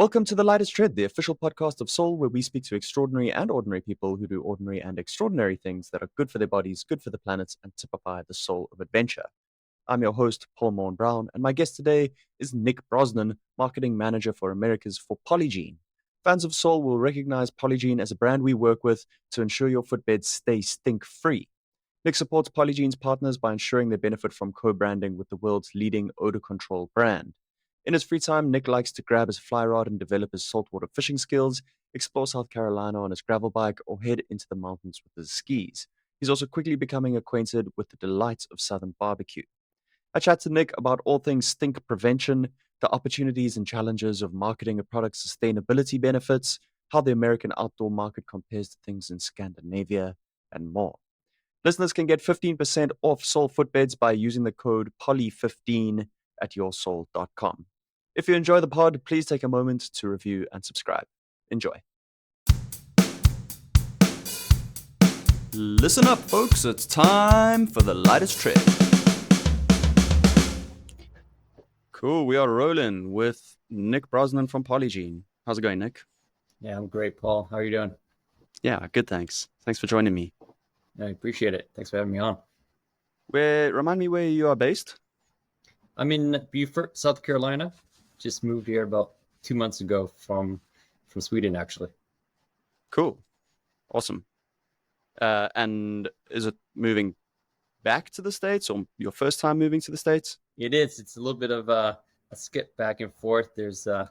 Welcome to The Lightest Tread, the official podcast of Soul, where we speak to extraordinary and ordinary people who do ordinary and extraordinary things that are good for their bodies, good for the planet, and typify the soul of adventure. I'm your host, Paul Morn Brown, and my guest today is Nick Brosnan, marketing manager for Americas for Polygiene. Fans of Soul will recognize Polygiene as a brand we work with to ensure your footbeds stay stink-free. Nick supports Polygiene's partners by ensuring they benefit from co-branding with the world's leading odor control brand. In his free time, Nick likes to grab his fly rod and develop his saltwater fishing skills, explore South Carolina on his gravel bike, or head into the mountains with his skis. He's also quickly becoming acquainted with the delights of Southern barbecue. I chat to Nick about all things stink prevention, the opportunities and challenges of marketing a product's sustainability benefits, how the American outdoor market compares to things in Scandinavia, and more. Listeners can get 15% off Soul footbeds by using the code POLY15 at yoursoul.com. If you enjoy the pod, please take a moment to review and subscribe. Enjoy. Listen up, folks. It's time for The Lightest Tread. Cool. We are rolling with Nick Brosnan from Polygiene. How's it going, Nick? Yeah, I'm great, Paul. How are you doing? Yeah, good, thanks. Thanks for joining me. I appreciate it. Thanks for having me on. Remind me where you are based? I'm in Beaufort, South Carolina. Just moved here about 2 months ago from Sweden, actually. Cool. Awesome. And is it moving back to the States or your first time moving to the States? It is. It's a little bit of a skip back and forth. I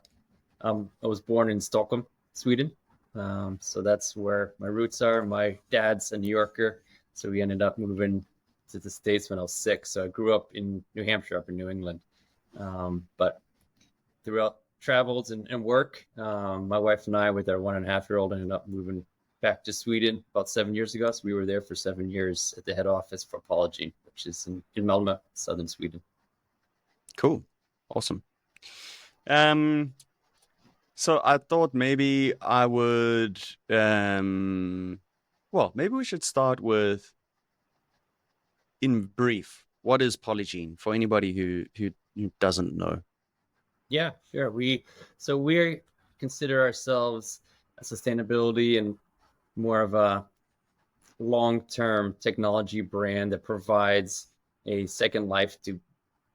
was born in Stockholm, Sweden. So that's where my roots are. My dad's a New Yorker. So we ended up moving to the States when I was 6. So I grew up in New Hampshire, up in New England. But throughout travels and work, my wife and I, with our 1.5-year-old, ended up moving back to Sweden about 7 years ago. So we were there for 7 years at the head office for Polygiene, which is in Malmö, southern Sweden. Cool. Awesome. So I thought maybe I would, maybe we should start with, in brief, what is Polygiene for anybody who doesn't know? Yeah, sure. We consider ourselves a sustainability and more of a long-term technology brand that provides a second life to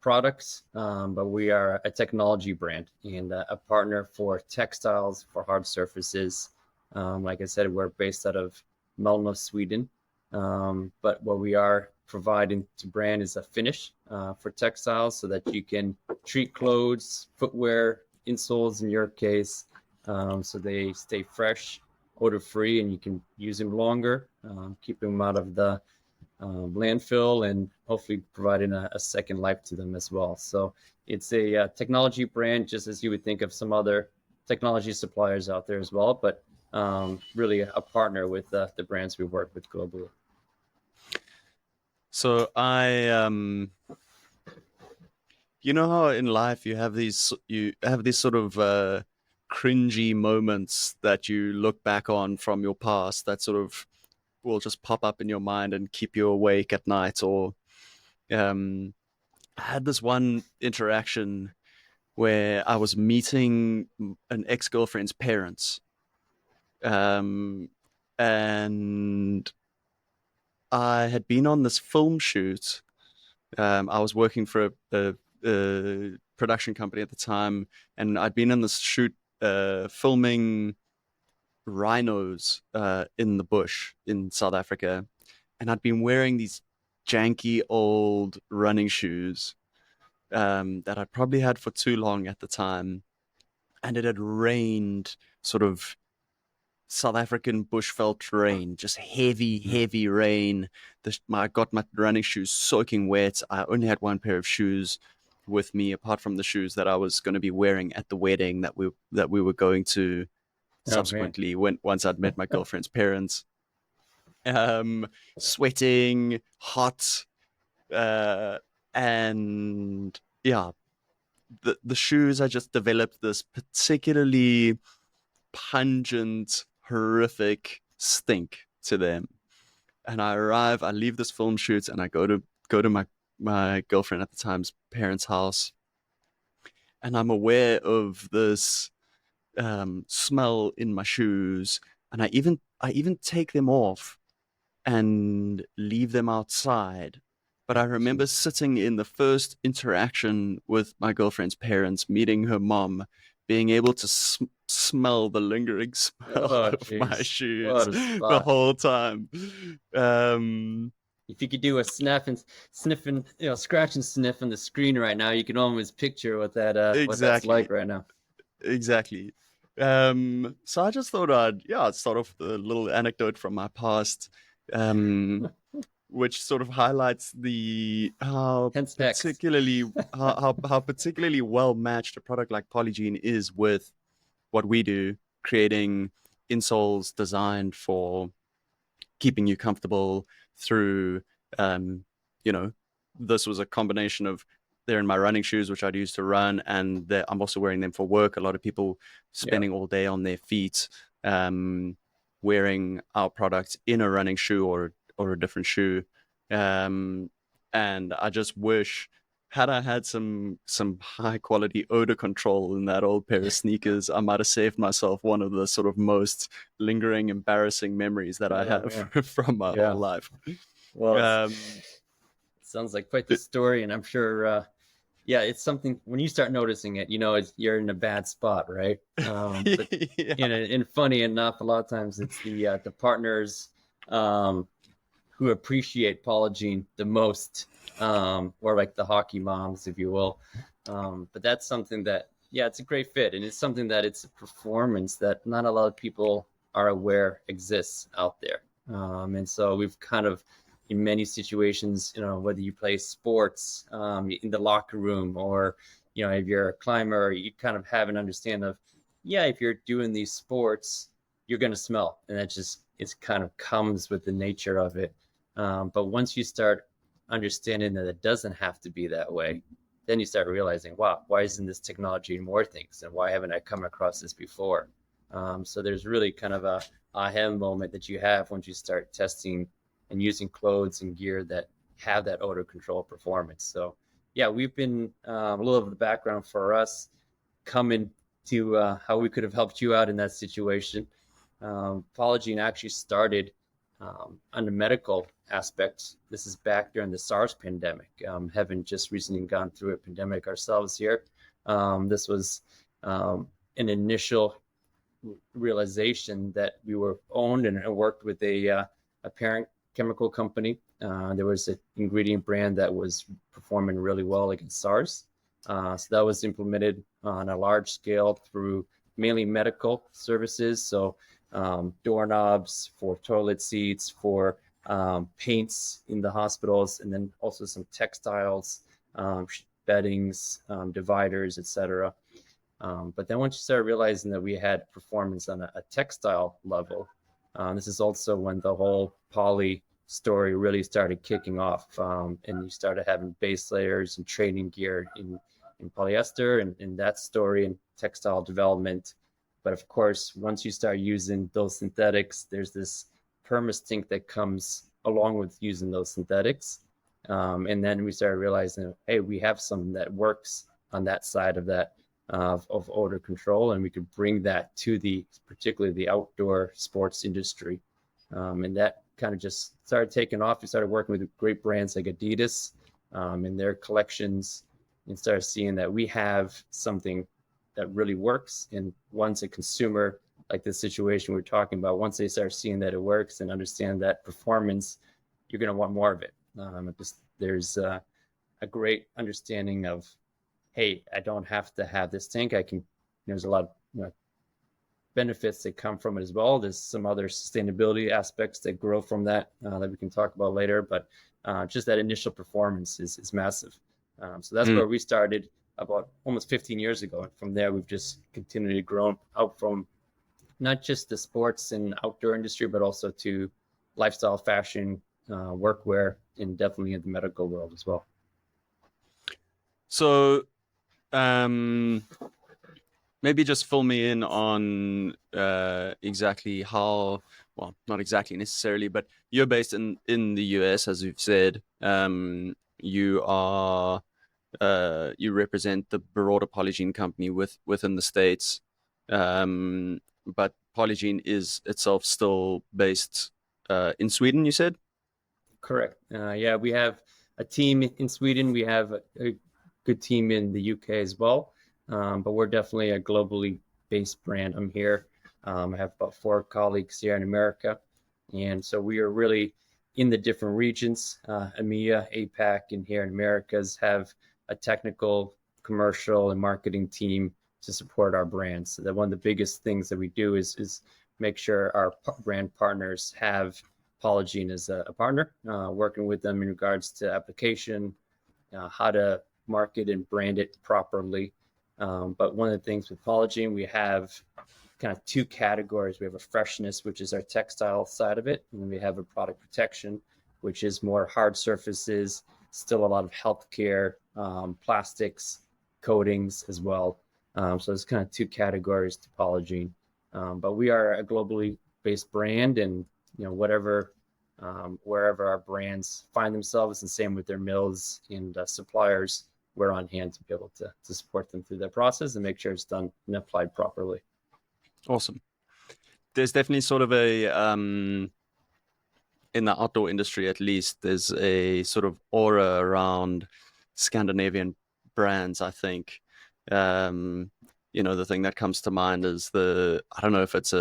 products, but we are a technology brand and a partner for textiles, for hard surfaces. Like I said, we're based out of Malmö, Sweden, but what we are providing to brand is a finish for textiles so that you can treat clothes, footwear, insoles in your case, so they stay fresh, odor-free, and you can use them longer, keep them out of the landfill, and hopefully providing a second life to them as well. So it's a technology brand, just as you would think of some other technology suppliers out there as well, but really a partner with the brands we work with globally. So you know how in life you have these sort of cringy moments that you look back on from your past that sort of will just pop up in your mind and keep you awake at night. Or I had this one interaction where I was meeting an ex-girlfriend's parents, and I had been on this film shoot. I was working for a production company at the time, and I'd been on this shoot filming rhinos in the bush in South Africa, and I'd been wearing these janky old running shoes that I'd probably had for too long at the time, and it had rained, sort of South African bushveld rain, just heavy rain. I got my running shoes soaking wet. I only had one pair of shoes with me, apart from the shoes that I was going to be wearing at the wedding that we were going to subsequently, once I'd met my girlfriend's parents. Sweating, hot, and yeah, the shoes, I just developed this particularly pungent, horrific stink to them. And I leave this film shoot, and I go to my girlfriend at the time's parents' house, and I'm aware of this smell in my shoes, and I even take them off and leave them outside. But I remember sitting in the first interaction with my girlfriend's parents, meeting her mom, being able to smell the lingering smell Oh, of my jeez. shoes What a the spot. whole time. Um, If you could do a sniff and scratch and sniff on the screen right now, you can almost picture what that's like exactly, right now. exactly. So I just thought I'd start off with a little anecdote from my past. Which sort of highlights the how Hence Hex. particularly how particularly well matched a product like Polygiene is with what we do, creating insoles designed for keeping you comfortable through um, you know, this was a combination of they're in my running shoes, which I'd use to run, and I'm also wearing them for work. A lot of people Yeah. spending all day on their feet, wearing our products in a running shoe or a different shoe. Um, and I just wish had I had some high quality odor control in that old pair of sneakers, I might have saved myself one of the sort of most lingering, embarrassing memories that I Oh have man. from my whole Yeah. life. Well, it Um, sounds like quite the story, and I'm sure. Yeah, it's something when you start noticing it, you're in a bad spot, right? But yeah, and funny enough, a lot of times it's the partners um, who appreciate Polygiene the most, or like the hockey moms, if you will. But that's something that, yeah, it's a great fit, and it's something that it's a performance that not a lot of people are aware exists out there. And so we've kind of, in many situations, whether you play sports in the locker room or, if you're a climber, you kind of have an understanding of, yeah, if you're doing these sports, you're going to smell. And that just, it kind of comes with the nature of it. But once you start understanding that it doesn't have to be that way, then you start realizing, wow, why isn't this technology in more things? And why haven't I come across this before? So there's really kind of a aha moment that you have once you start testing and using clothes and gear that have that odor control performance. So yeah, we've been a little of the background for us coming to how we could have helped you out in that situation. Polygiene actually started on the medical aspect. This is back during the SARS pandemic. Having just recently gone through a pandemic ourselves here. This was an initial realization that we were owned and worked with a parent chemical company. There was an ingredient brand that was performing really well against SARS. So that was implemented on a large scale through mainly medical services. So doorknobs for toilet seats, for paints in the hospitals, and then also some textiles, beddings, dividers, etc. But then once you start realizing that we had performance on a textile level, this is also when the whole poly story really started kicking off. And you started having base layers and training gear in polyester and that story and textile development. But of course, once you start using those synthetics, there's this perma-stink that comes along with using those synthetics. And then we started realizing, hey, we have something that works on that side of that of odor control, and we could bring that to particularly the outdoor sports industry. And that kind of just started taking off. We started working with great brands like Adidas in their collections and started seeing that we have something that really works. And once a consumer, like the situation we're talking about, once they start seeing that it works and understand that performance, you're going to want more of it. There's a great understanding of, hey, I don't have to have this tank. I can, there's a lot of benefits that come from it as well. There's some other sustainability aspects that grow from that that we can talk about later. But just that initial performance is massive. So that's mm. where we started about almost 15 years ago. And from there, we've just continually grown out from not just the sports and outdoor industry, but also to lifestyle, fashion, workwear, and definitely in the medical world as well. So maybe just fill me in on exactly how, well, not exactly necessarily, but you're based in the US, as you've said. You are you represent the broader Polygiene company within the States. but Polygiene is itself still based in Sweden, you said? Correct. Yeah, we have a team in Sweden. We have a good team in the UK as well. But we're definitely a globally based brand. I'm here. I have about 4 colleagues here in America. And so we are really in the different regions. EMEA, APAC, and here in Americas have a technical, commercial, and marketing team to support our brands. So that one of the biggest things that we do is make sure our brand partners have Polygiene as a partner, working with them in regards to application, how to market and brand it properly. But one of the things with Polygiene, we have kind of 2 categories. We have a freshness, which is our textile side of it, and then we have a product protection, which is more hard surfaces, still a lot of healthcare, plastics, coatings as well. So there's kind of 2 categories to Polygiene. But we are a globally based brand, and whatever wherever our brands find themselves, and same with their mills and suppliers, we're on hand to be able to support them through that process and make sure it's done and applied properly. Awesome. There's definitely sort of a in the outdoor industry, at least, there's a sort of aura around Scandinavian brands, I think. The thing that comes to mind is I don't know if it's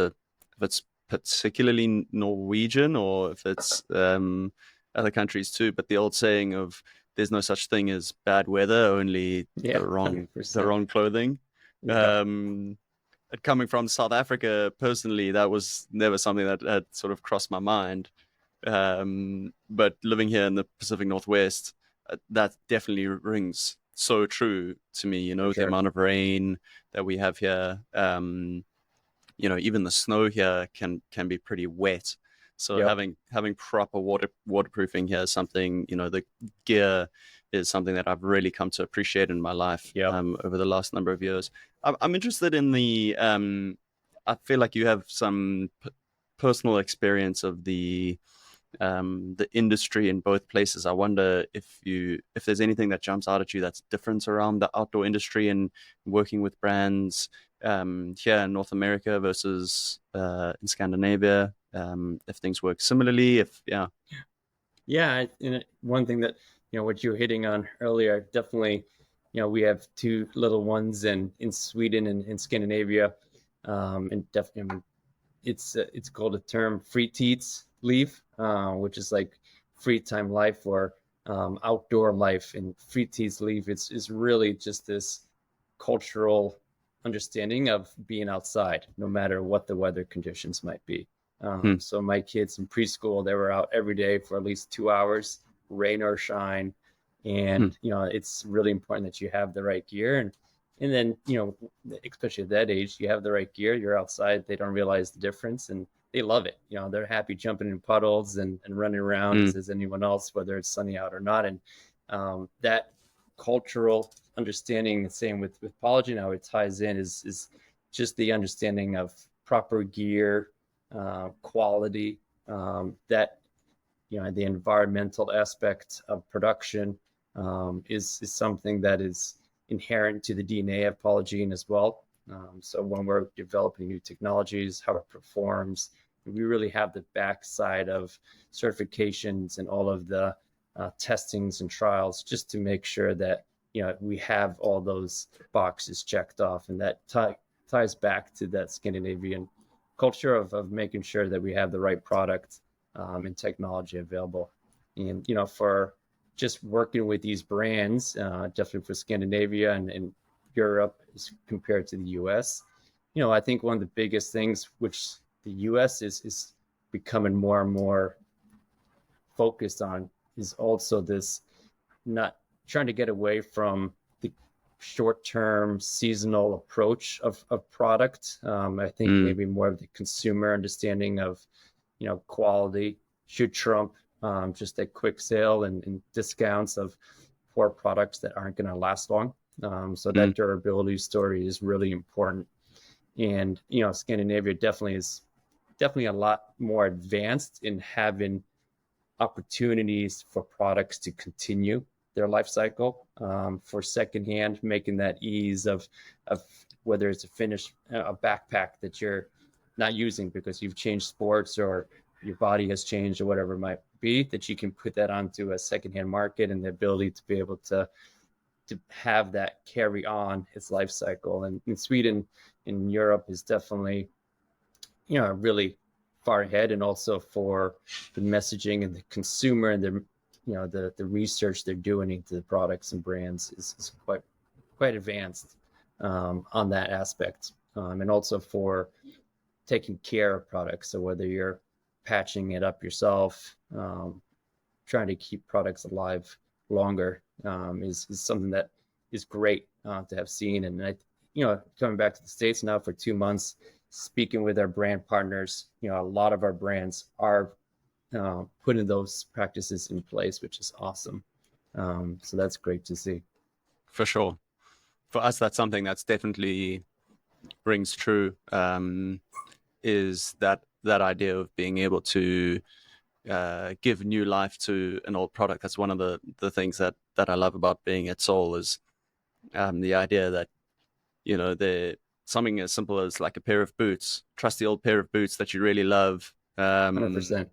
particularly Norwegian or if it's other countries too, but the old saying of there's no such thing as bad weather, only the wrong clothing. Yeah. Coming from South Africa, personally, that was never something that had sort of crossed my mind. But living here in the Pacific Northwest, that definitely rings so true to me, Sure. The amount of rain that we have here. Even the snow here can be pretty wet. So Yep. having proper waterproofing here is something, the gear is something that I've really come to appreciate in my life over the last number of years. I'm interested in I feel like you have some personal experience of the industry in both places. I wonder if there's anything that jumps out at you that's different around the outdoor industry and working with brands here in North America versus in Scandinavia. If things work similarly, Yeah, and one thing that what you were hitting on earlier, definitely, we have 2 little ones in Sweden and in Scandinavia, and definitely, I mean, it's called a term fritidsliv, which is like free time life or outdoor life. And fritidsliv is really just this cultural understanding of being outside, no matter what the weather conditions might be. So my kids in preschool, they were out every day for at least 2 hours, rain or shine. And it's really important that you have the right gear, and then especially at that age, you have the right gear, you're outside, they don't realize the difference, and they love it. They're happy jumping in puddles and running around as anyone else, whether it's sunny out or not. And that cultural understanding, the same with Polygiene, how it ties in is just the understanding of proper gear, quality, that the environmental aspect of production is something that is inherent to the DNA of Polygiene as well. So when we're developing new technologies, how it performs, we really have the backside of certifications and all of the testings and trials, just to make sure that we have all those boxes checked off. And that ties back to that Scandinavian culture of making sure that we have the right product and technology available. And for just working with these brands, definitely for Scandinavia and Europe as compared to the US, I think one of the biggest things which the US is becoming more and more focused on is also this, not trying to get away from the short-term seasonal approach of product. I think maybe more of the consumer understanding of quality should trump just a quick sale and discounts of poor products that aren't going to last long. So that durability story is really important. And Scandinavia is definitely a lot more advanced in having opportunities for products to continue their life cycle, for secondhand, making that ease of whether it's a backpack that you're not using because you've changed sports or your body has changed or whatever it might be, that you can put that onto a secondhand market, and the ability to be able to have that carry on its life cycle. And in Sweden, in Europe, is definitely, really far ahead, and also for the messaging and the consumer and the research they're doing into the products and brands is quite advanced on that aspect, and also for taking care of products. So whether you're patching it up yourself, trying to keep products alive longer, is something that is great to have seen. And coming back to the States now for 2 months, speaking with our brand partners, a lot of our brands are putting those practices in place, which is awesome. So that's great to see. For sure. For us, that's something that's definitely rings true, is that idea of being able to give new life to an old product. That's one of the things that I love about being at Soul, is the idea that, they're something as simple as like a pair of boots, trusty old pair of boots that you really love, 100%.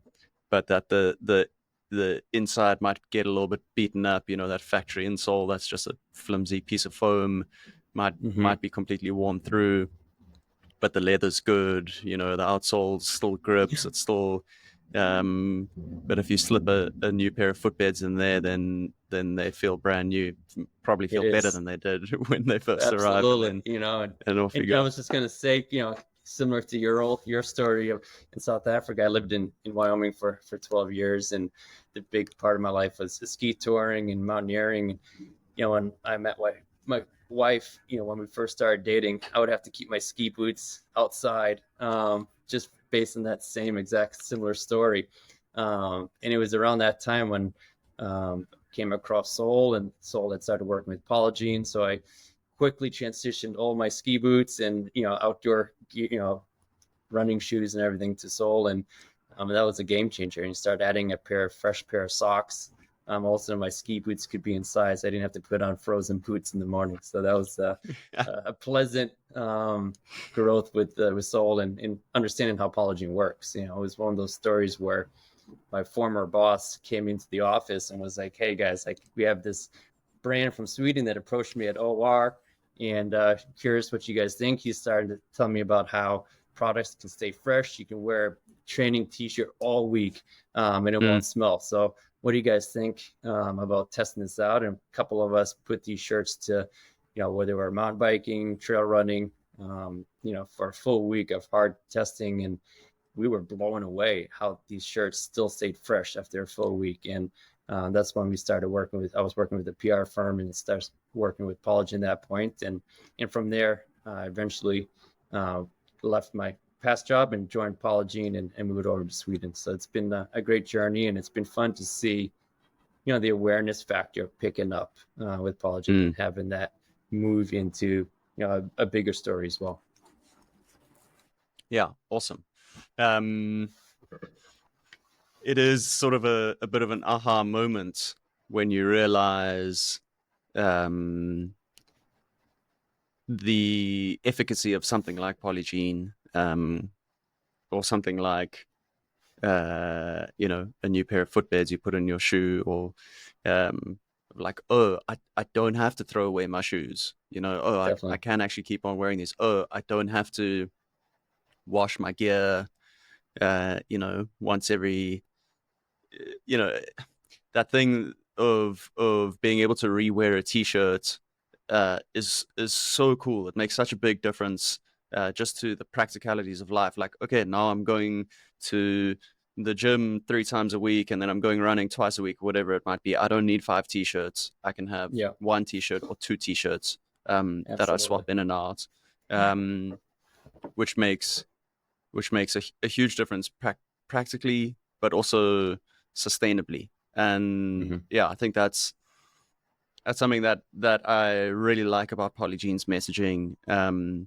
but that the inside might get a little bit beaten up. That factory insole, that's just a flimsy piece of foam, might be completely worn through, but the leather's good. The outsole still grips. It's still, but if you slip a new pair of footbeds in there, then they feel brand new. Probably feel better than they did when they first arrived. Absolutely. And off you go. I was just gonna say, similar to your story in South Africa, I lived in Wyoming for 12 years, and the big part of my life was ski touring and mountaineering. When I met my wife, when we first started dating, I would have to keep my ski boots outside, just based on that same exact similar story. And it was around that time when came across Soul, and Soul had started working with Polygiene. So I quickly transitioned all my ski boots and outdoor running shoes and everything to Soul, and that was a game changer. And you start adding a fresh pair of socks. Also, my ski boots could be in size. I didn't have to put on frozen boots in the morning. So that was a pleasant growth with Soul, and understanding how Polygiene works. It was one of those stories where my former boss came into the office and was like, "Hey guys, we have this brand from Sweden that approached me at OR, and curious what you guys think." He started to tell me about how products can stay fresh. You can wear a training t-shirt all week, and it won't smell. So what do you guys think about testing this out? And a couple of us put these shirts to, whether we're mountain biking, trail running, for a full week of hard testing. And we were blown away how these shirts still stayed fresh after a full week. And that's when we started I was working with a PR firm, and started working with Polygiene at that point. And from there, I eventually left my past job and joined Polygiene and moved over to Sweden. So it's been a great journey, and it's been fun to see, the awareness factor picking up with Polygiene, and having that move into, a bigger story as well. Yeah, awesome. It is sort of a bit of an aha moment when you realize the efficacy of something like Polygiene, or something like a new pair of footbeds you put in your shoe, or like, I don't have to throw away my shoes. I can actually keep on wearing these. I don't have to wash my gear once every, that thing of being able to rewear a t-shirt is so cool. It makes such a big difference, just to the practicalities of life. Like, okay, now I'm going to the gym 3 times a week, and then I'm going running twice a week, whatever it might be. I don't need 5 t-shirts. I can have 1 t-shirt or 2 t-shirts that I swap in and out, which makes a huge difference practically, but also sustainably. And I think that's something that I really like about Polygene's messaging, and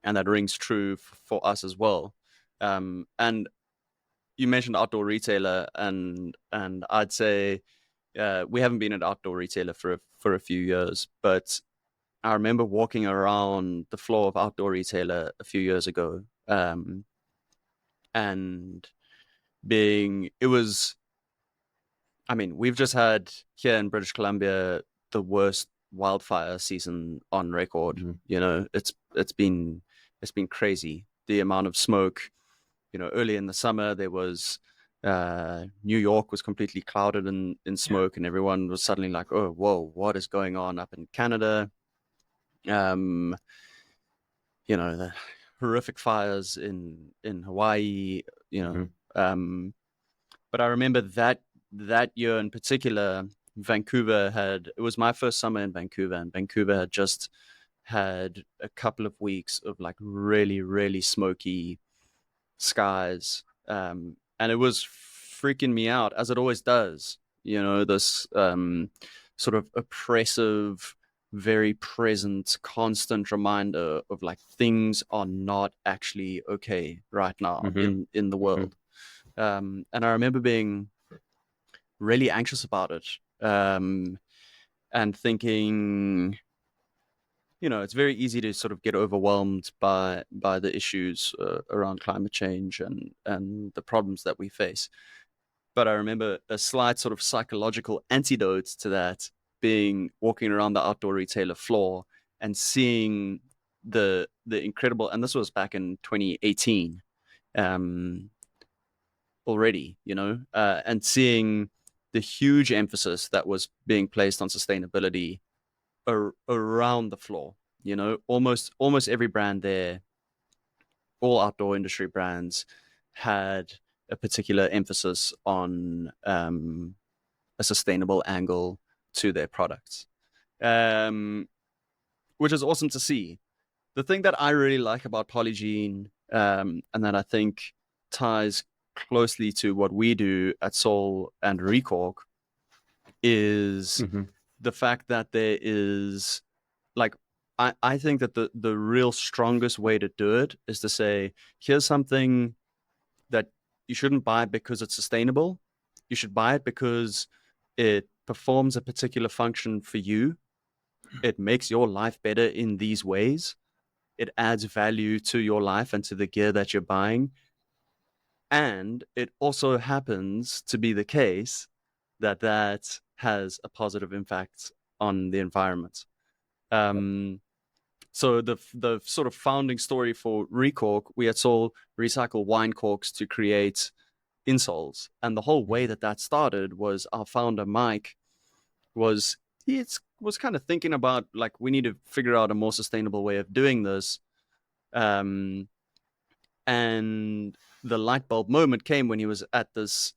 that rings true for us as well. And you mentioned outdoor retailer, and I'd say we haven't been an outdoor retailer for a few years, but I remember walking around the floor of Outdoor Retailer a few years ago, and it was, I mean, we've just had here in British Columbia the worst wildfire season on record. Mm-hmm. You know, it's been crazy. The amount of smoke. You know, early in the summer there was New York was completely clouded in smoke, and everyone was suddenly like, "Oh, whoa, what is going on up in Canada?" Um, you know, the horrific fires in Hawaii. You know, um, but I remember that year in particular, it was my first summer in Vancouver, and Vancouver had just had a couple of weeks of like really, really smoky skies. And it was freaking me out, as it always does. You know, this sort of oppressive, very present, constant reminder of like things are not actually okay right now Mm-hmm. in the world. And I remember being really anxious about it, and thinking, you know, it's very easy to sort of get overwhelmed by the issues around climate change and the problems that we face. But I remember a slight sort of psychological antidote to that being walking around the Outdoor Retailer floor and seeing the incredible, and this was back in 2018, um, already, you know, and seeing the huge emphasis that was being placed on sustainability around the floor. You know, almost every brand there, all outdoor industry brands, had a particular emphasis on a sustainable angle to their products, um, which is awesome to see. The thing that I really like about Polygiene, and that I think ties closely to what we do at Soul and Recork, is Mm-hmm. the fact that there is, like, I think that the real strongest way to do it is to say, here's something that you shouldn't buy because it's sustainable. You should buy it because it performs a particular function for you. It makes your life better in these ways. It adds value to your life and to the gear that you're buying. And it also happens to be the case that that has a positive impact on the environment. Um, so the sort of founding story for Recork, we had sold recycled wine corks to create insoles, and the whole way that that started was our founder Mike was was kind of thinking about, like, we need to figure out a more sustainable way of doing this, um, and the light bulb moment came when he was at this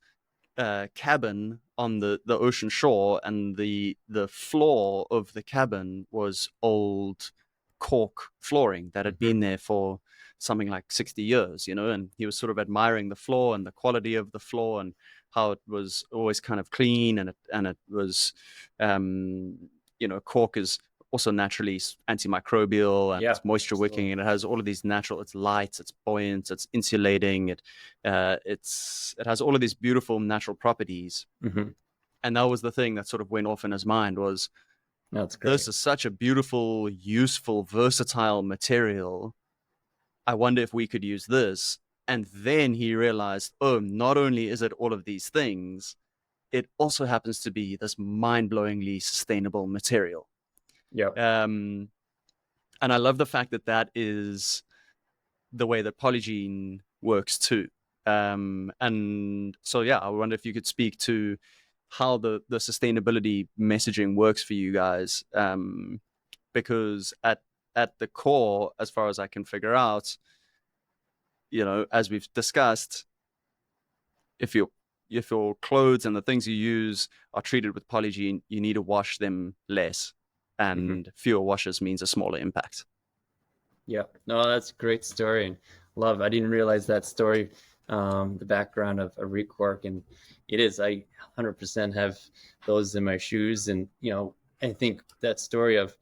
cabin on the ocean shore, and the floor of the cabin was old cork flooring that had been there for something like 60 years, you know, and he was sort of admiring the floor and the quality of the floor and how it was always kind of clean, and it was, you know, cork is also naturally antimicrobial and Yeah, it's moisture wicking, absolutely. and it has all of these natural, it's light, it's buoyant, it's insulating, it has all of these beautiful natural properties. Mm-hmm. And that was the thing that sort of went off in his mind was, That's this great. is such a beautiful, useful, versatile material. I wonder if we could use this. And then he realized, oh, not only is it all of these things, it also happens to be this mind-blowingly sustainable material. Yep. And I love the fact that that is the way that Polygiene works too. And so, yeah, I wonder if you could speak to how the sustainability messaging works for you guys, because at the core, as far as I can figure out, you know, as we've discussed, if your clothes and the things you use are treated with Polygiene, you need to wash them less, Mm-hmm. and fewer washes means a smaller impact. Yeah, no, that's a great story, and love. I didn't realize that story, the background of a recork, and it is. I 100% have those in my shoes, and I think that story of,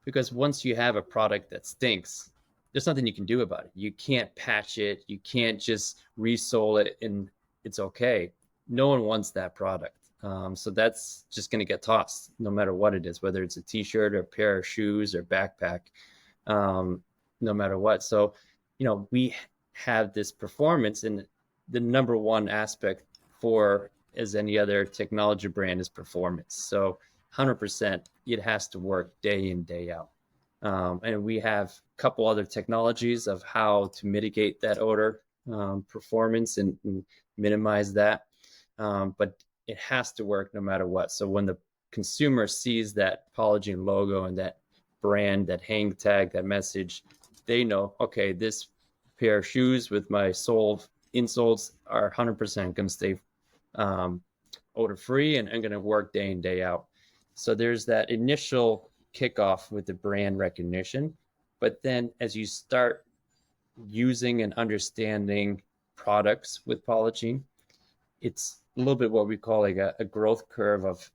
because once you have a product that stinks, there's nothing you can do about it. You can't patch it. You can't just resole it, and it's okay. No one wants that product. So that's just going to get tossed no matter what it is, whether it's a t-shirt or a pair of shoes or backpack, no matter what. So, we have this performance, and the number one aspect for as any other technology brand is performance. So 100%, it has to work day in, day out. And we have a couple other technologies of how to mitigate that odor performance and minimize that. But it has to work no matter what. So when the consumer sees that Polygiene logo and that brand, that hang tag, that message, they know, okay, this pair of shoes with my insoles are 100% going to stay odor free and going to work day in, day out. So there's that initial kickoff with the brand recognition. But then as you start using and understanding products with Polygiene, it's a little bit what we call like a growth curve of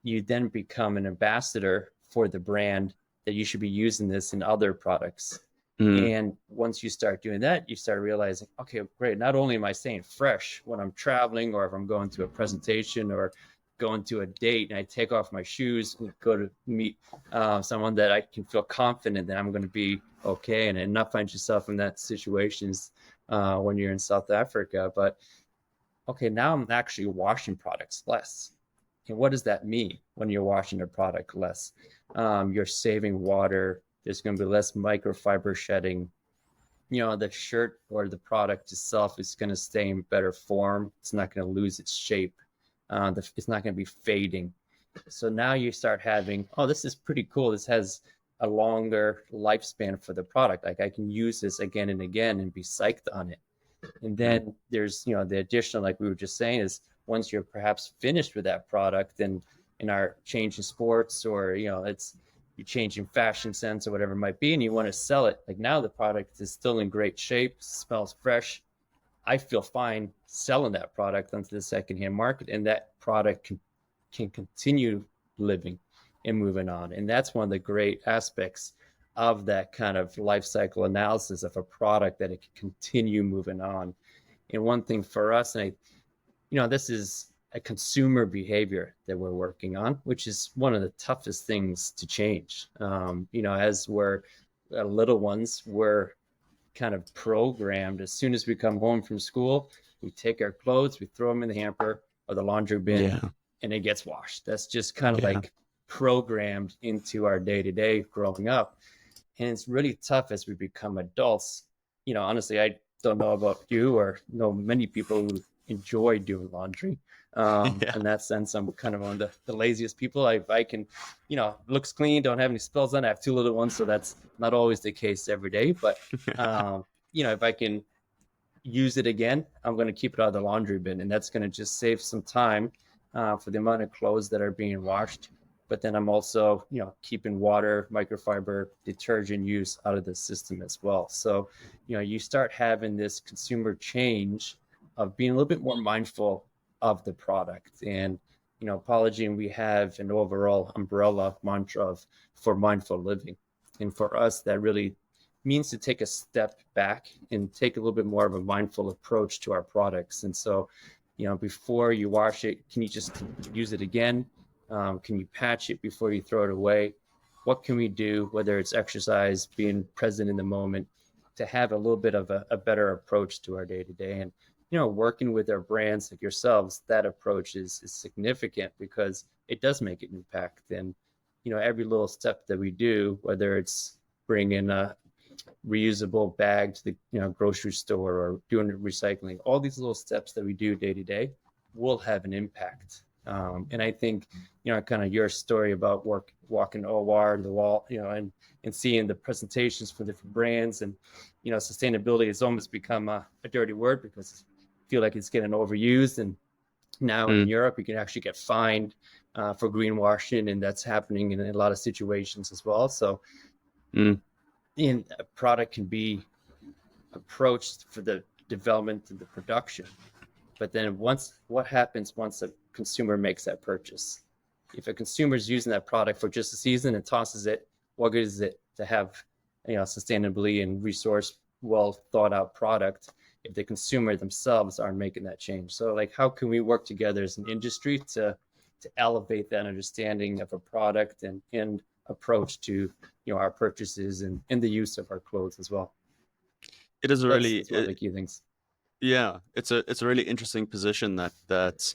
you then become an ambassador for the brand that you should be using this in other products. And once you start doing that, you start realizing, okay, great. Not only am I staying fresh when I'm traveling or if I'm going to a presentation or going to a date and I take off my shoes and go to meet someone that I can feel confident that I'm going to be okay and not find yourself in that situations when you're in South Africa. But okay, now I'm actually washing products less. And what does that mean when you're washing a product less? You're saving water. There's going to be less microfiber shedding. The shirt or the product itself is going to stay in better form. It's not going to lose its shape. It's not going to be fading. So now you start having, oh, this is pretty cool. This has a longer lifespan for the product. Like I can use this again and again and be psyched on it. And then there's, the additional, like we were just saying, is once you're perhaps finished with that product and in our change in sports or, it's you change in fashion sense or whatever it might be, and you want to sell it. Like now the product is still in great shape, smells fresh. I feel fine selling that product onto the secondhand market, and that product can continue living and moving on. And that's one of the great aspects of that kind of life cycle analysis of a product, that it can continue moving on. And one thing for us, and this is a consumer behavior that we're working on, which is one of the toughest things to change. As we're little ones, we're kind of programmed. As soon as we come home from school, we take our clothes, we throw them in the hamper or the laundry bin, and it gets washed. That's just kind of like programmed into our day-to-day growing up. And it's really tough as we become adults. Honestly, I don't know about you or know many people who enjoy doing laundry. In that sense, I'm kind of one of the laziest people. I can, looks clean, don't have any spills on it. I have two little ones, so that's not always the case every day. But, if I can use it again, I'm going to keep it out of the laundry bin. And that's going to just save some time for the amount of clothes that are being washed. But then I'm also, keeping water, microfiber, detergent use out of the system as well. So, you start having this consumer change of being a little bit more mindful of the product. And, Polygiene, we have an overall umbrella mantra for mindful living. And for us, that really means to take a step back and take a little bit more of a mindful approach to our products. And so, before you wash it, can you just use it again? Can you patch it before you throw it away? What can we do, whether it's exercise, being present in the moment, to have a little bit of a better approach to our day-to-day? And, working with our brands like yourselves, that approach is significant because it does make an impact. And, every little step that we do, whether it's bringing a reusable bag to the grocery store or doing recycling, all these little steps that we do day-to-day will have an impact. And I think, kind of your story about walking OR the wall, and seeing the presentations for different brands, and, sustainability has almost become a dirty word because I feel like it's getting overused. And now in Europe, you can actually get fined for greenwashing, and that's happening in a lot of situations as well. So a product can be approached for the development and the production. But then what happens once a consumer makes that purchase? If a consumer is using that product for just a season and tosses it, what good is it to have, sustainably and resource well thought out product if the consumer themselves aren't making that change. So like, how can we work together as an industry to elevate that understanding of a product and approach to our purchases and the use of our clothes as well? It is a That's one of the key things. yeah, it's a really interesting position that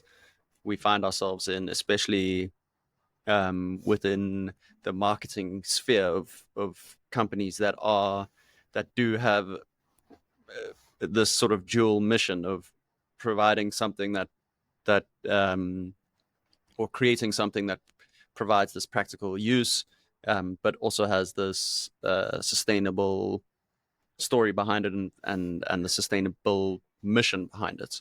we find ourselves in, especially within the marketing sphere of companies that do have this sort of dual mission of providing something that or creating something that provides this practical use, but also has this sustainable story behind it, and the sustainable mission behind it.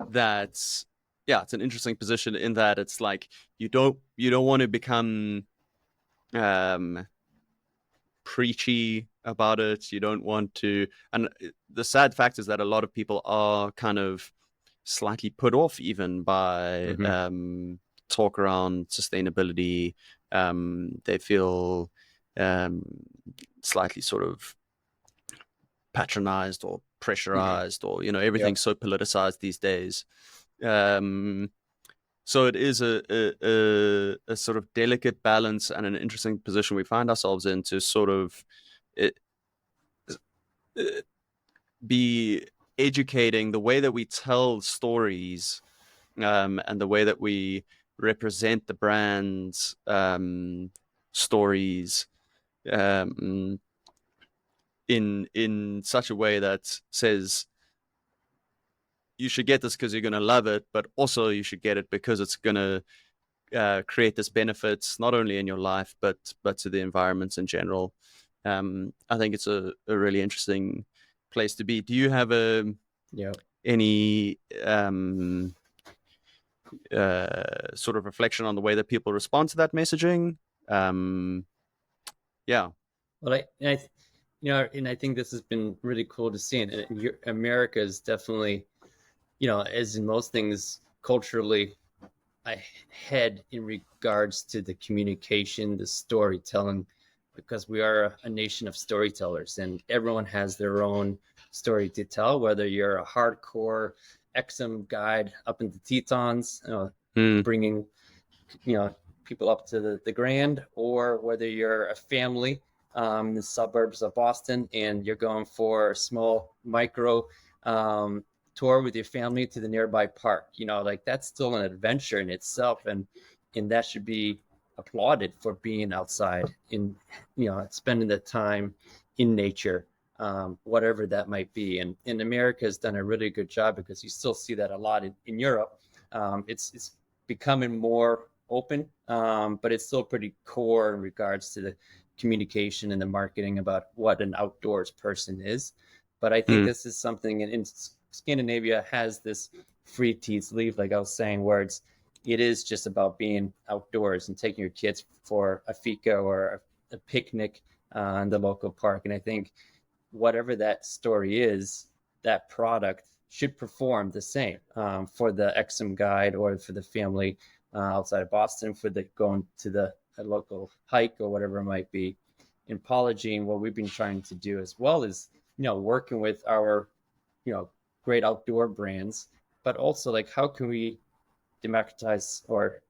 That's yeah, it's an interesting position in that it's like you don't want to become um preachy about it. You don't want to, and the sad fact is that a lot of people are kind of slightly put off even by Mm-hmm. talk around sustainability. They feel um, slightly sort of patronized or pressurized, or Yep. everything's so politicized these days. Um, so it is a sort of delicate balance and an interesting position we find ourselves in to sort of it, be educating the way that we tell stories, and the way that we represent the brand's stories, um, in such a way that says you should get this because you're going to love it, but also you should get it because it's going to create this benefits not only in your life but to the environment in general. I think it's a really interesting place to be. Do you have Yep. any sort of reflection on the way that people respond to that messaging? Um, yeah. Well, and I think this has been really cool to see. And America is definitely, as in most things, culturally ahead in regards to the communication, the storytelling, because we are a nation of storytellers, and everyone has their own story to tell. Whether you're a hardcore XM guide up in the Tetons, Mm, bringing people up to the Grand, or whether you're a family in the suburbs of Boston and you're going for a small micro tour with your family to the nearby park. Like, that's still an adventure in itself, and that should be applauded for being outside in spending the time in nature, whatever that might be. And America has done a really good job, because you still see that a lot in Europe. It's becoming more open, but it's still pretty core in regards to the communication and the marketing about what an outdoors person is. But I think mm, this is something in Scandinavia has this free teeth leave, like I was saying, where it is just about being outdoors and taking your kids for a fika or a picnic in the local park. And I think whatever that story is, that product should perform the same for the XM guide or for the family outside of Boston for the going to the local hike or whatever it might be. In Polygiene, what we've been trying to do as well is, working with our, great outdoor brands, but also like, how can we democratize or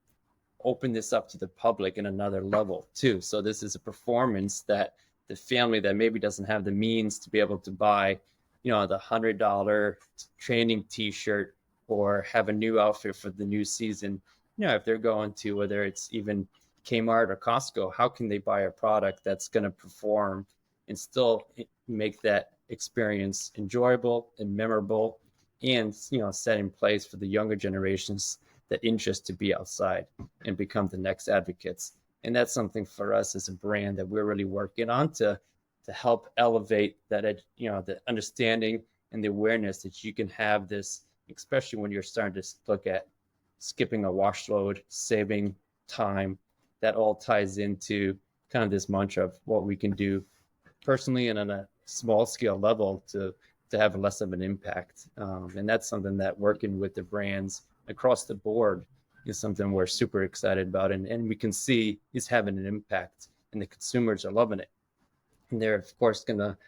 open this up to the public in another level too? So this is a performance that the family that maybe doesn't have the means to be able to buy, the $100 training T-shirt or have a new outfit for the new season. If they're going to, whether it's even Kmart or Costco, how can they buy a product that's going to perform and still make that experience enjoyable and memorable, and set in place for the younger generations that interest to be outside and become the next advocates. And that's something for us as a brand that we're really working on to help elevate that the understanding and the awareness that you can have this, especially when you're starting to look at skipping a wash load, saving time. That all ties into kind of this mantra of what we can do personally and on a small scale level to have less of an impact. And that's something that working with the brands across the board is something we're super excited about, and we can see is having an impact, and the consumers are loving it. And they're of course gonna,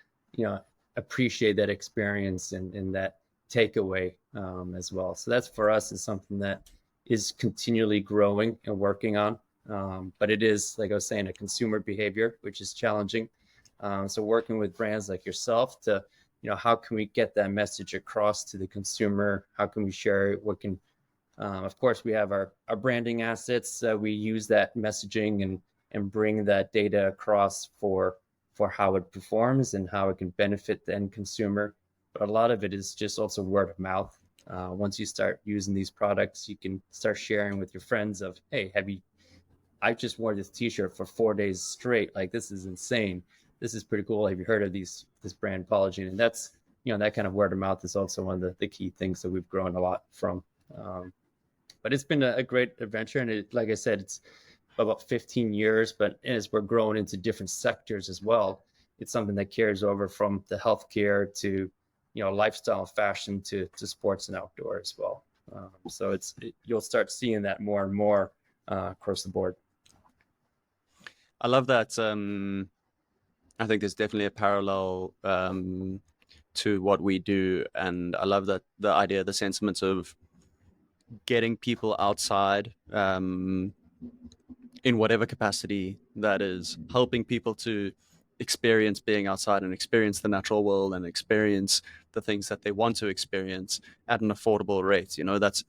appreciate that experience and that takeaway as well. So that's for us is something that is continually growing and working on. But it is, like I was saying, a consumer behavior, which is challenging. So working with brands like yourself to, how can we get that message across to the consumer? How can we share it? What can, of course, we have our branding assets. We use that messaging and bring that data across for how it performs and how it can benefit the end consumer. But a lot of it is just also word of mouth. Once you start using these products, you can start sharing with your friends of, hey, I just wore this t-shirt for 4 days straight. Like, this is insane. This is pretty cool. Have you heard of this brand Polygiene? And that's, that kind of word of mouth is also one of the key things that we've grown a lot from. But it's been a great adventure. And like I said, it's about 15 years, but as we're growing into different sectors as well, it's something that carries over from the healthcare to, lifestyle, fashion to sports and outdoor as well. So you'll start seeing that more and more across the board. I love that. I think there's definitely a parallel to what we do, and I love that the idea, the sentiments of getting people outside in whatever capacity that is, helping people to experience being outside and experience the natural world and experience the things that they want to experience at an affordable rate. That's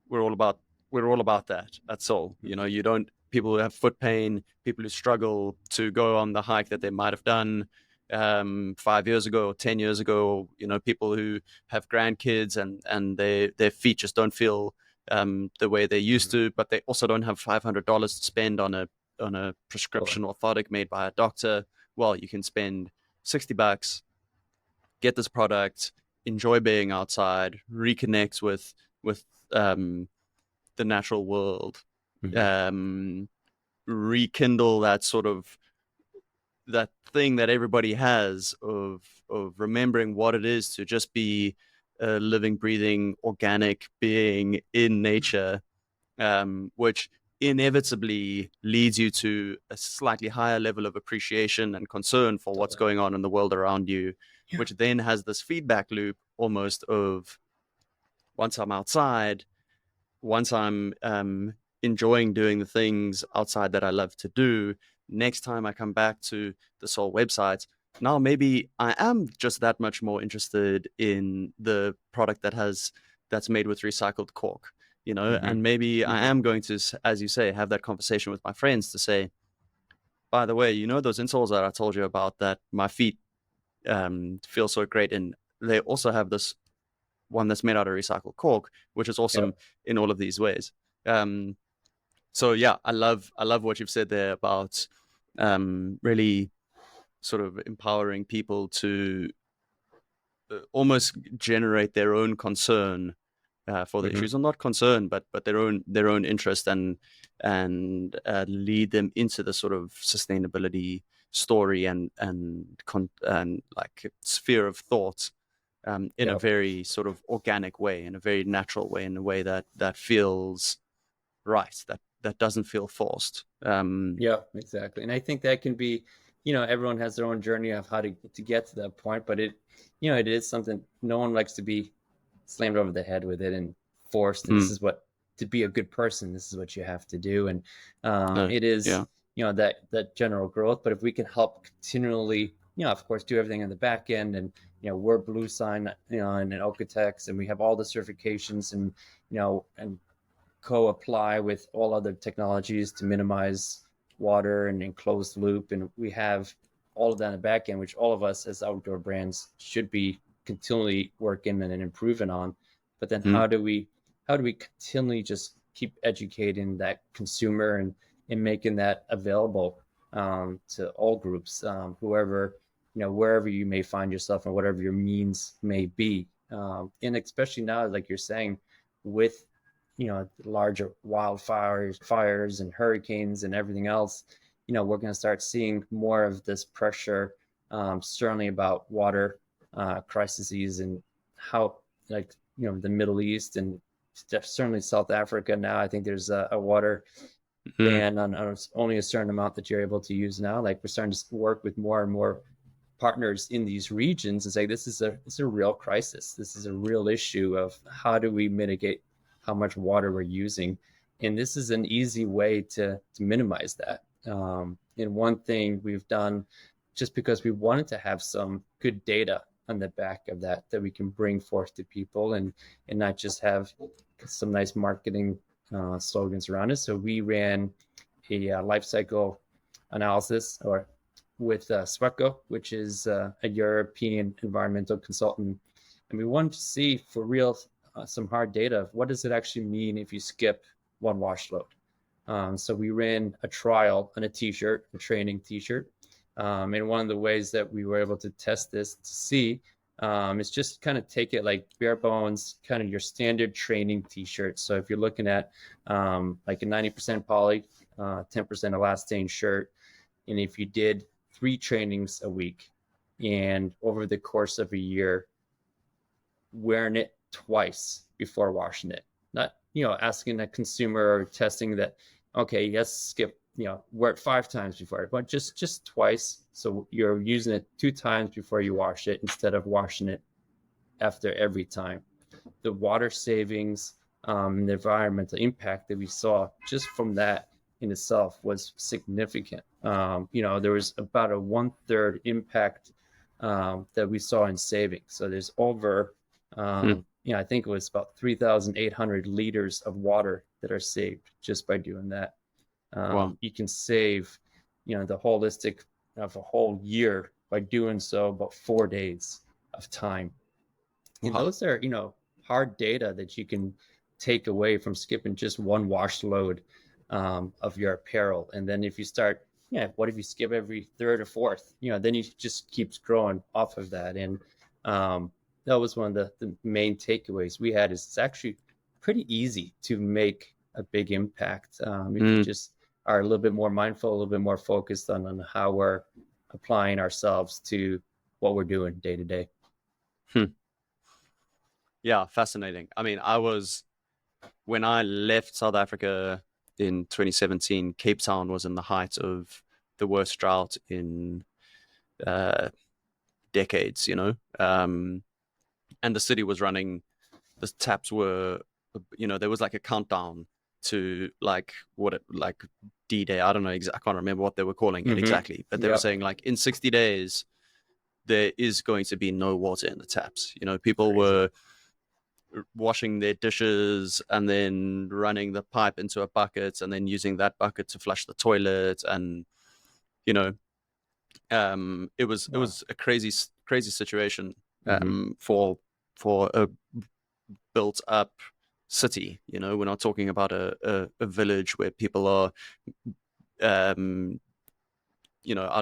we're all about that. That's all. You don't, people who have foot pain, people who struggle to go on the hike that they might have done 5 years ago or 10 years ago, people who have grandkids and their feet just don't feel the way they used to, but they also don't have $500 to spend on a prescription orthotic made by a doctor. Well, you can spend $60, get this product, enjoy being outside, reconnect with the natural world, rekindle that sort of that thing that everybody has of remembering what it is to just be a living, breathing, organic being in nature, which inevitably leads you to a slightly higher level of appreciation and concern for what's going on in the world around you, which then has this feedback loop almost of, once I'm outside, once I'm enjoying doing the things outside that I love to do, next time I come back to the Soul website, now maybe I am just that much more interested in the product that's made with recycled cork, and maybe I am going to, as you say, have that conversation with my friends to say, by the way, those insoles that I told you about that my feet feel so great, and they also have this one that's made out of recycled cork, which is awesome in all of these ways. So yeah, I love what you've said there about really sort of empowering people to almost generate their own concern for the issues, or not concern, but their own interest, and lead them into the sort of sustainability story and like sphere of thought in a very sort of organic way, in a very natural way, in a way that feels right, that doesn't feel forced. Yeah, exactly. And I think that can be, everyone has their own journey of how to get to that point, but it is something no one likes to be slammed over the head with it and forced. This is what, to be a good person, this is what you have to do. And it is, that general growth. But if we can help continually, of course, do everything on the back end, and, we're Blue Sign, and Okotex, and we have all the certifications, and, and co-apply with all other technologies to minimize water and enclosed loop. And we have all of that in the back end, which all of us as outdoor brands should be continually working and improving on. But then how do we continually just keep educating that consumer and making that available to all groups, whoever, wherever you may find yourself and whatever your means may be. And especially now, like you're saying, with larger fires and hurricanes and everything else, we're going to start seeing more of this pressure, certainly about water crises, and how, like, the Middle East and certainly South Africa now, I think there's a water ban on only a certain amount that you're able to use now. Like, we're starting to work with more and more partners in these regions and say, this is a real crisis. This is a real issue of how do we mitigate how much water we're using. And this is an easy way to minimize that. And one thing we've done, just because we wanted to have some good data on the back of that we can bring forth to people and not just have some nice marketing slogans around it. So we ran a life cycle analysis with Sweco, which is a European environmental consultant. And we wanted to see for real some hard data of what does it actually mean if you skip one wash load. So we ran a trial on a t-shirt, a training t-shirt. And one of the ways that we were able to test this to see is just kind of take it like bare bones, kind of your standard training t-shirt. So if you're looking at like a 90% poly, 10% elastane shirt, and if you did 3 trainings a week and over the course of a year, wearing it twice before washing it, not, asking a consumer or testing that, okay, yes, skip, wear it 5 times before, but just twice. So you're using it 2 times before you wash it instead of washing it after every time. The water savings, the environmental impact that we saw just from that in itself was significant. There was about a 1/3 impact that we saw in savings. So there's over, I think it was about 3,800 liters of water that are saved just by doing that. Wow. You can save, the holistic of a whole year by doing so, about 4 days of time. And those are, hard data that you can take away from skipping just one wash load of your apparel. And then if you start, what if you skip every 3rd or 4th? Then you just keeps growing off of that. And that was one of the main takeaways we had. Is it's actually pretty easy to make a big impact if you just are a little bit more mindful, a little bit more focused on how we're applying ourselves to what we're doing day to day. Yeah, fascinating. I mean, when I left South Africa in 2017, Cape Town was in the height of the worst drought in decades, and the city was running, the taps were, there was like a countdown to like D-Day. I don't know, I can't remember what they were calling it exactly, but they were saying like in 60 days, there is going to be no water in the taps. People were washing their dishes and then running the pipe into a bucket and then using that bucket to flush the toilet. And, it was a crazy situation for a built up city. We're not talking about a village where people are, out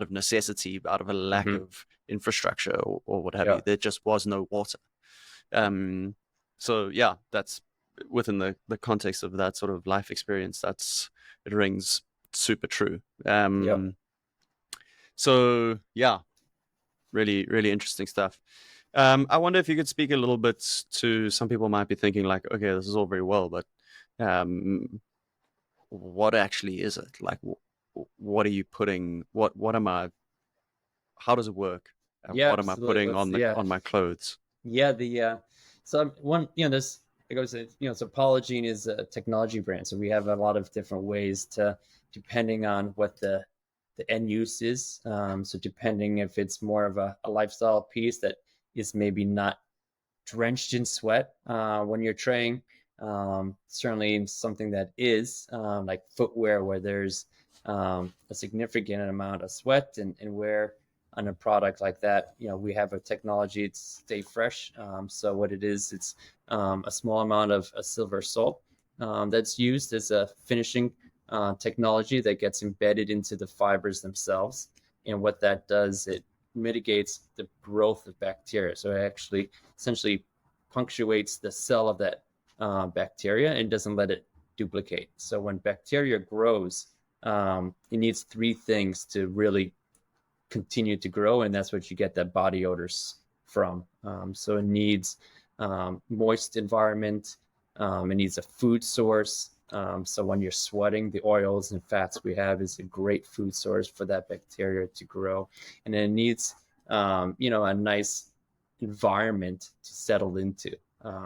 of necessity, out of a lack of infrastructure or what have you. There just was no water. So yeah, that's within the context of that sort of life experience. It rings super true. So yeah, really, really interesting stuff. I wonder if you could speak a little bit to, some people might be thinking like, okay, this is all very well, but what actually is it? Like, what are you putting? How does it work? What am I putting on my clothes? Yeah, so one, there's, like I was saying, so Polygiene is a technology brand, so we have a lot of different ways to, depending on what the end use is. So depending if it's more of a lifestyle piece that is maybe not drenched in sweat when you're training, certainly something that is like footwear where there's a significant amount of sweat and wear on a product like that. We have a technology to stay fresh. So what it is, it's a small amount of a silver salt that's used as a finishing technology that gets embedded into the fibers themselves. And what that does, it mitigates the growth of bacteria. So it actually essentially punctuates the cell of that bacteria and doesn't let it duplicate. So when bacteria grows, it needs 3 things to really continue to grow, and that's what you get that body odors from. So it needs moist environment, it needs a food source. So when you're sweating, the oils and fats we have is a great food source for that bacteria to grow. And then it needs a nice environment to settle into.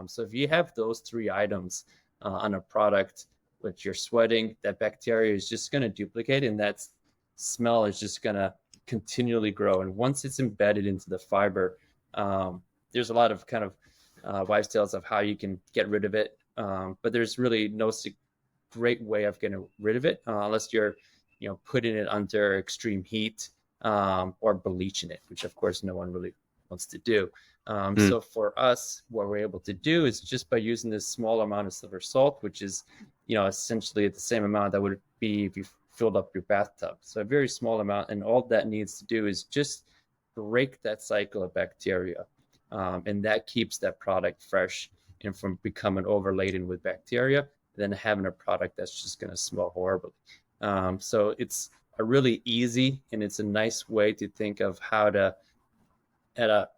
So if you have those three items on a product, which you're sweating, that bacteria is just going to duplicate, and that smell is just going to continually grow. And once it's embedded into the fiber, there's a lot of kind of wives' tales of how you can get rid of it, but there's really no great way of getting rid of it unless you're putting it under extreme heat or bleaching it, which of course no one really wants to do. So for us, what we're able to do is just by using this small amount of silver salt, which is essentially the same amount that would be if you filled up your bathtub. So a very small amount, and all that needs to do is just break that cycle of bacteria, and that keeps that product fresh and from becoming overladen with bacteria, than having a product that's just going to smell horribly. So it's a really easy, and it's a nice way to think of how to, at a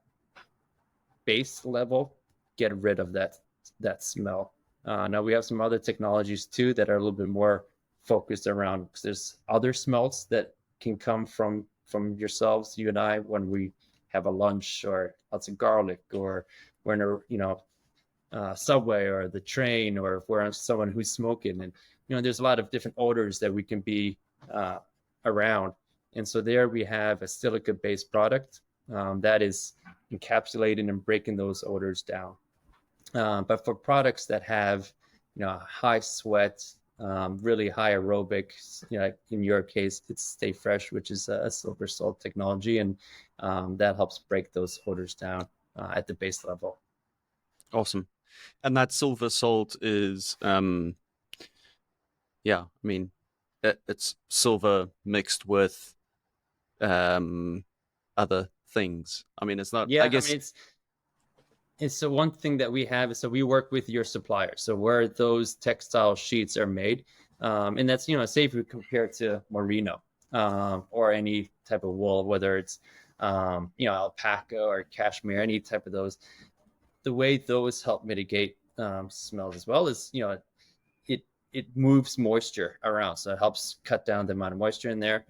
base level, get rid of that smell. Now we have some other technologies too that are a little bit more focused around, because there's other smells that can come from yourselves, you and I, when we have a lunch or lots of garlic, or we're in a subway or the train, or if we're someone who's smoking, and there's a lot of different odors that we can be around. And so there we have a silica based product that is encapsulating and breaking those odors down. But for products that have high sweat, really high aerobic, in your case it's Stay Fresh, which is a silver salt technology, and that helps break those odors down at the base level. Awesome. And that silver salt is it's silver mixed with other things. I mean, it's not, I guess. mean, it's so one thing that we have is, so we work with your supplier, so where those textile sheets are made, and that's say if we compare it to Merino or any type of wool, whether it's alpaca or cashmere, any type of those, the way those help mitigate smells as well is it moves moisture around, so it helps cut down the amount of moisture in there,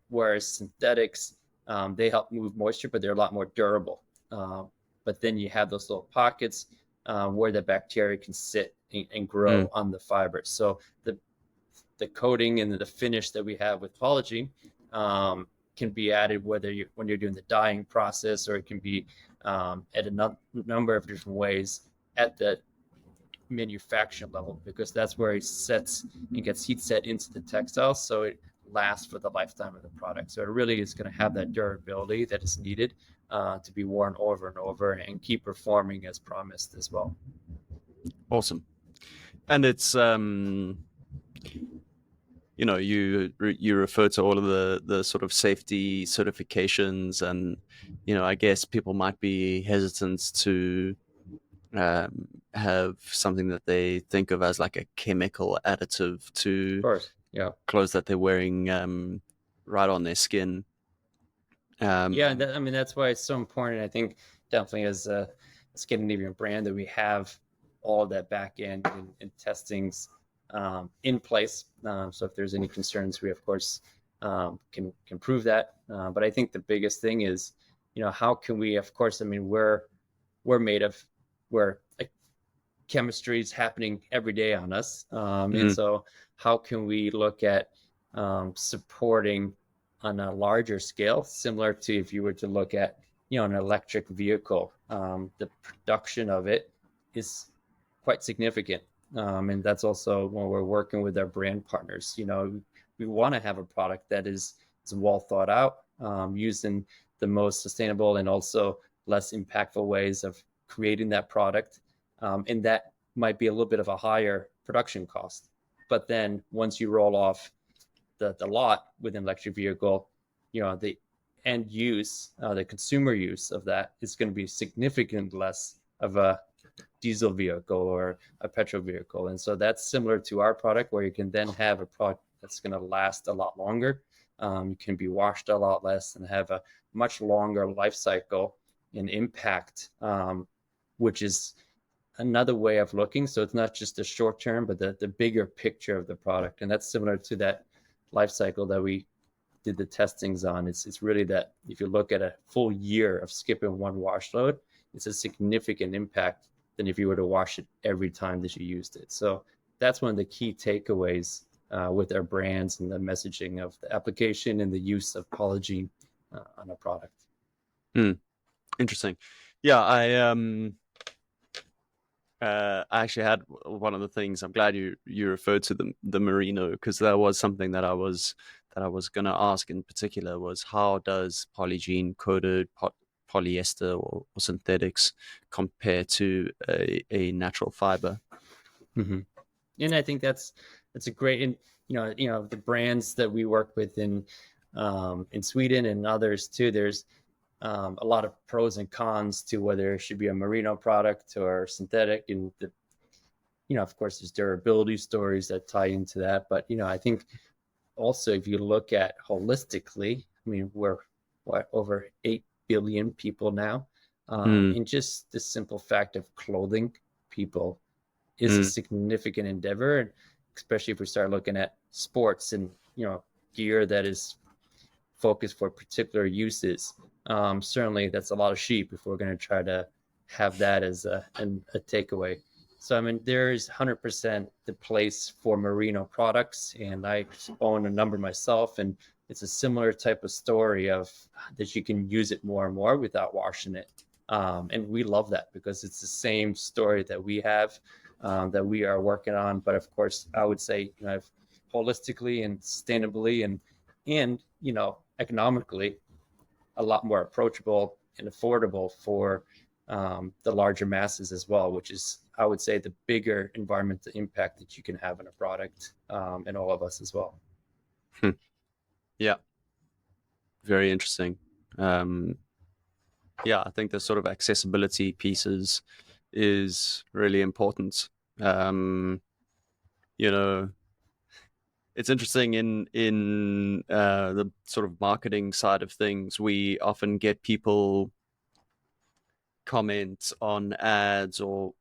whereas synthetics, they help move moisture, but they're a lot more durable. But then you have those little pockets where the bacteria can sit and grow on the fibers. So the coating and the finish that we have with Polygiene can be added when you're doing the dyeing process, or it can be at a number of different ways at the manufacturing level, because that's where it sets and gets heat set into the textile, so it lasts for the lifetime of the product. So it really is going to have that durability that is needed to be worn over and over and keep performing as promised as well. Awesome. And it's you refer to all of the sort of safety certifications, and I guess people might be hesitant to have something that they think of as like a chemical additive to Of course, clothes that they're wearing right on their skin. That's why it's so important. I think definitely as a Scandinavian brand that we have all that back end and testings in place. So if there's any concerns, we of course can prove that. But I think the biggest thing is, how can we, of course, I mean, we're made of, where chemistry is happening every day on us. And so how can we look at supporting on a larger scale, similar to if you were to look at, an electric vehicle, the production of it is quite significant. And that's also when we're working with our brand partners, we want to have a product that is well thought out, using the most sustainable and also less impactful ways of creating that product. And that might be a little bit of a higher production cost. But then once you roll off the lot with an electric vehicle, the end use, the consumer use of that is going to be significantly less of a diesel vehicle or a petrol vehicle. And so that's similar to our product, where you can then have a product that's going to last a lot longer. You can be washed a lot less and have a much longer life cycle and impact, which is another way of looking. So it's not just the short term, but the bigger picture of the product. And that's similar to that life cycle that we did the testings on, it's really that if you look at a full year of skipping one wash load, it's a significant impact than if you were to wash it every time that you used it. So that's one of the key takeaways with our brands and the messaging of the application and the use of Polygiene on a product. Interesting. Yeah, I actually had one of the things. I'm glad you referred to the Merino, because that was something that I was going to ask in particular, was how does Polygiene coated polyester or synthetics compare to a natural fiber? Mm-hmm. And I think that's a great, and the brands that we work with in Sweden and others too. There's a lot of pros and cons to whether it should be a merino product or synthetic, and of course, there's durability stories that tie into that. But I think also if you look at holistically, I mean, we're over 8 billion people now, and just the simple fact of clothing people is a significant endeavor, and especially if we start looking at sports and gear that is focused for particular uses. Certainly, that's a lot of sheep if we're going to try to have that as a takeaway. So I mean, there is 100% the place for merino products, and I own a number myself, and it's a similar type of story of that you can use it more and more without washing it. And we love that because it's the same story that we have, that we are working on. But of course, I would say, holistically and sustainably and economically, a lot more approachable and affordable for the larger masses as well, which is, I would say, the bigger environmental impact that you can have in a product, and all of us as well. Yeah, very interesting. Yeah, I think the sort of accessibility pieces is really important. It's interesting in the sort of marketing side of things. We often get people comment on ads or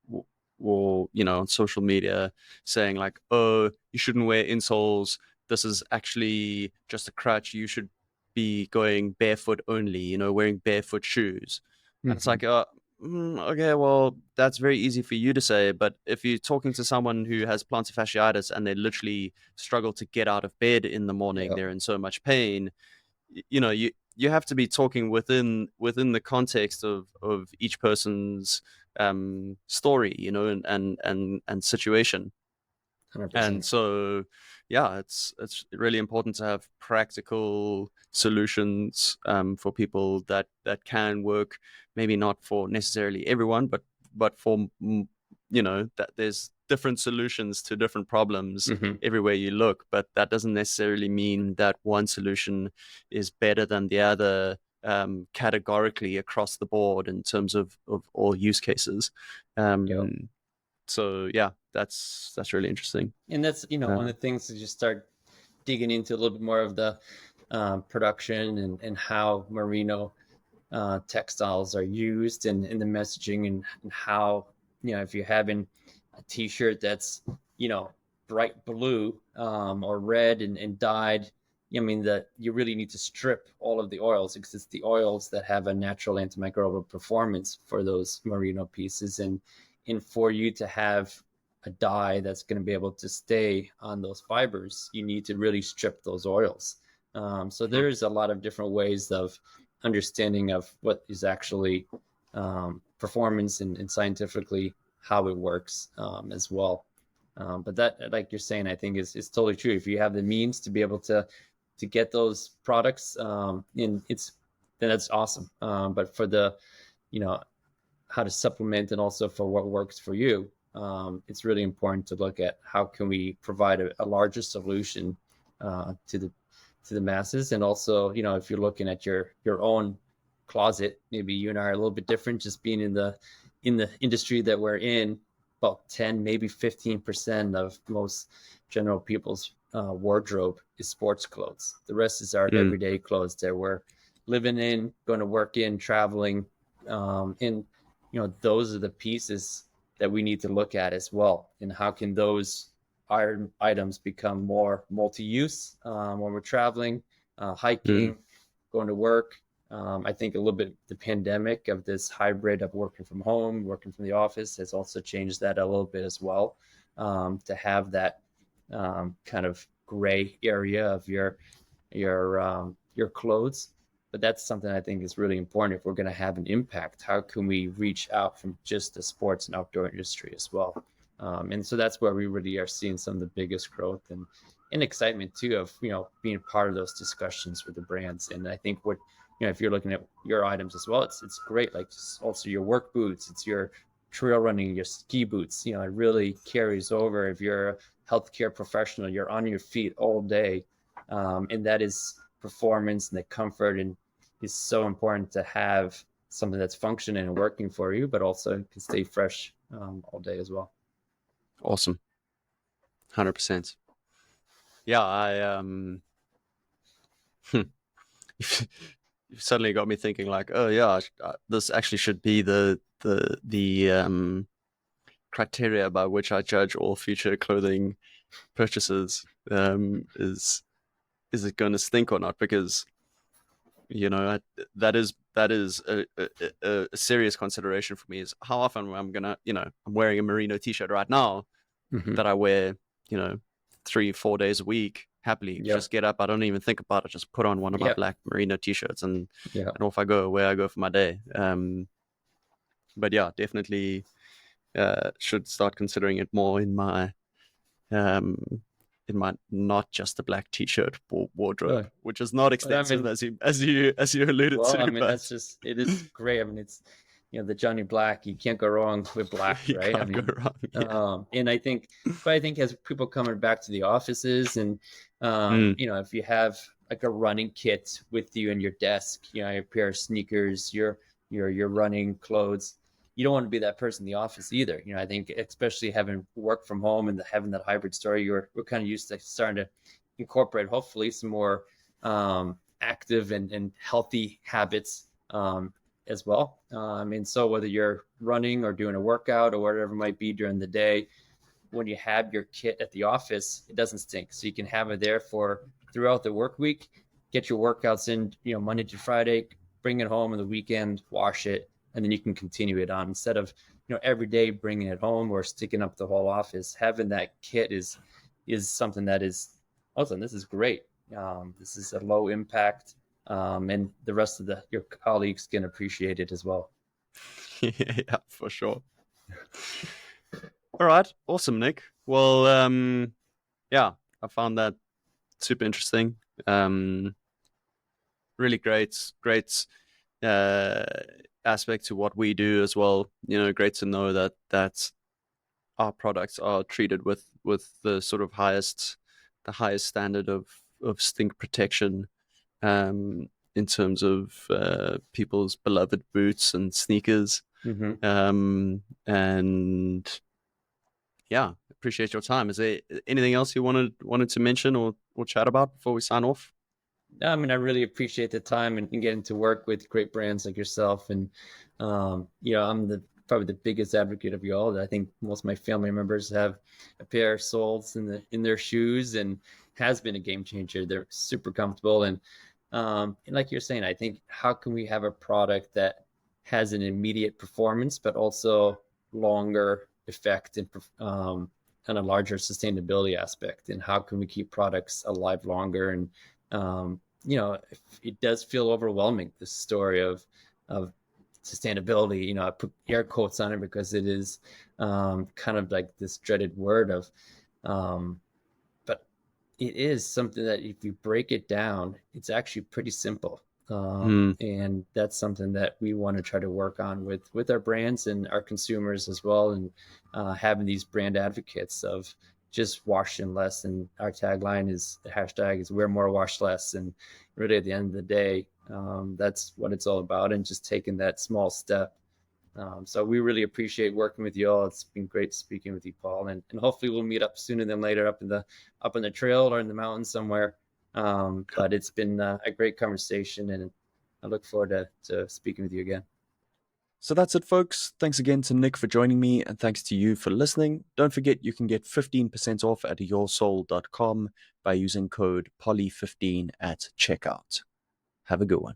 on social media saying like, oh, you shouldn't wear insoles, this is actually just a crutch, you should be going barefoot only, wearing barefoot shoes. And it's like, okay, well, that's very easy for you to say, but if you're talking to someone who has plantar fasciitis and they literally struggle to get out of bed in the morning, they're in so much pain, you have to be talking within the context of each person's story, and situation. 100%. And so, yeah, it's really important to have practical solutions for people that can work. Maybe not for necessarily everyone, but for that there's different solutions to different problems everywhere you look. But that doesn't necessarily mean that one solution is better than the other, categorically across the board in terms of all use cases. So yeah, that's really interesting. And that's one of the things to just start digging into a little bit more of the production and how merino textiles are used, and the messaging, and how if you're having a t-shirt that's bright blue or red and dyed, I mean, that you really need to strip all of the oils, because it's the oils that have a natural antimicrobial performance for those merino pieces, and for you to have a dye that's going to be able to stay on those fibers, you need to really strip those oils. So there's a lot of different ways of understanding of what is actually performance and scientifically how it works as well. But that, like you're saying, I think is totally true. If you have the means to be able to get those products, then that's awesome. But for the, how to supplement, and also for what works for you, it's really important to look at how can we provide a larger solution to the masses. And also, if you're looking at your own closet, maybe you and I are a little bit different, just being in the industry that we're in. About 10, maybe 15% of most general people's wardrobe is sports clothes. The rest is our everyday clothes that we're living in, going to work in, traveling, and those are the pieces that we need to look at as well. And how can those items become more multi-use when we're traveling, hiking, going to work. I think a little bit the pandemic of this hybrid of working from home, working from the office has also changed that a little bit as well. To have that kind of gray area of your clothes. But that's something I think is really important if we're going to have an impact. How can we reach out from just the sports and outdoor industry as well? And so that's where we really are seeing some of the biggest growth and excitement too of being part of those discussions with the brands. And I think what if you're looking at your items as well, it's great. Like also your work boots, it's your trail running, your ski boots. It really carries over. If you're a healthcare professional, you're on your feet all day, and that is performance and the comfort, and is so important to have something that's functioning and working for you, but also can stay fresh all day as well. Awesome. 100%. Yeah, you've suddenly got me thinking like, oh yeah, this actually should be the criteria by which I judge all future clothing purchases. Is it going to stink or not? Because that is a serious consideration for me. Is how often I'm gonna, I'm wearing a Merino t-shirt right now that I wear, 3-4 days a week happily. Just get up, I don't even think about it, just put on one of my black Merino t-shirts and off I go, where I go for my day. But yeah, definitely should start considering it more in my not just the black t-shirt wardrobe, which is not extensive, as you alluded to. Well, I mean, it is great. I mean, it's the Johnny Black, you can't go wrong with black, right? I mean, go wrong, and I think as people coming back to the offices, and if you have like a running kit with you in your desk, a pair of sneakers, your running clothes, you don't want to be that person in the office either. I think especially having work from home and having that hybrid story, we're kind of used to starting to incorporate hopefully some more active and healthy habits as well. And so whether you're running or doing a workout or whatever it might be during the day, when you have your kit at the office, it doesn't stink. So you can have it there for throughout the work week, get your workouts in, Monday to Friday, bring it home on the weekend, wash it, and then you can continue it on instead of, every day bringing it home or sticking up the whole office. Having that kit is something that is awesome. This is great. This is a low impact, and the rest of your colleagues can appreciate it as well. Yeah, for sure. All right. Awesome, Nick. Well, yeah, I found that super interesting. Really great aspect to what we do as well. Great to know that our products are treated with the sort of highest standard of stink protection, in terms of people's beloved boots and sneakers. And yeah, appreciate your time. Is there anything else you wanted to mention or chat about before we sign off? I mean, I really appreciate the time and getting to work with great brands like yourself. And, I'm probably the biggest advocate of y'all. I think most of my family members have a pair of soles in their shoes, and has been a game changer. They're super comfortable. And like you're saying, I think how can we have a product that has an immediate performance, but also longer effect and a larger sustainability aspect? And how can we keep products alive longer? And it does feel overwhelming, this story of sustainability. I put air quotes on it because it is kind of like this dreaded word of, but it is something that if you break it down, it's actually pretty simple. And that's something that we want to try to work on with our brands and our consumers as well. And having these brand advocates of just washing less. And our tagline is, the hashtag is wear more, wash less. And really at the end of the day, that's what it's all about, and just taking that small step. So we really appreciate working with you all. It's been great speaking with you, Paul, and hopefully we'll meet up sooner than later up in the trail or in the mountains somewhere. But it's been a great conversation, and I look forward to speaking with you again. So that's it, folks. Thanks again to Nick for joining me, and thanks to you for listening. Don't forget you can get 15% off at yoursole.com by using code POLY15 at checkout. Have a good one.